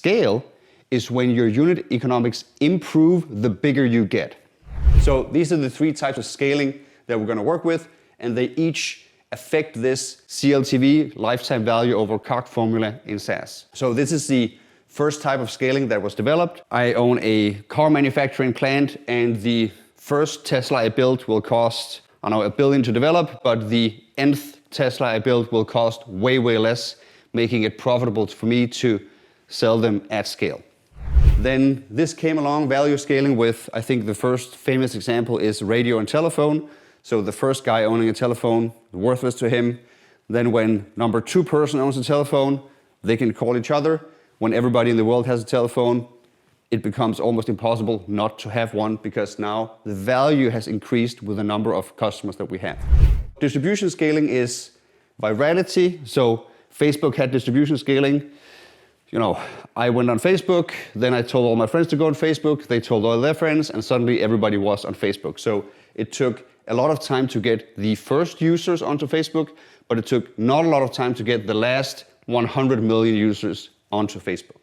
scale is when your unit economics improve the bigger you get. So these are the three types of scaling that we're going to work with, and they each affect this CLTV, lifetime value over CAC formula in SaaS. So this is the first type of scaling that was developed. I own a car manufacturing plant, and the first Tesla I built will cost, I don't know, $1 billion to develop, but the nth Tesla I built will cost way, way less, making it profitable for me to sell them at scale. Then this came along, value scaling, with, I think the first famous example is radio and telephone. So the first guy owning a telephone, worthless to him. Then when number 2 person owns a telephone, they can call each other. When everybody in the world has a telephone, it becomes almost impossible not to have one, because now the value has increased with the number of customers that we have. Distribution scaling is virality. So Facebook had distribution scaling. You know, I went on Facebook, then I told all my friends to go on Facebook, they told all their friends, and suddenly everybody was on Facebook. So it took a lot of time to get the first users onto Facebook, but it took not a lot of time to get the last 100 million users onto Facebook.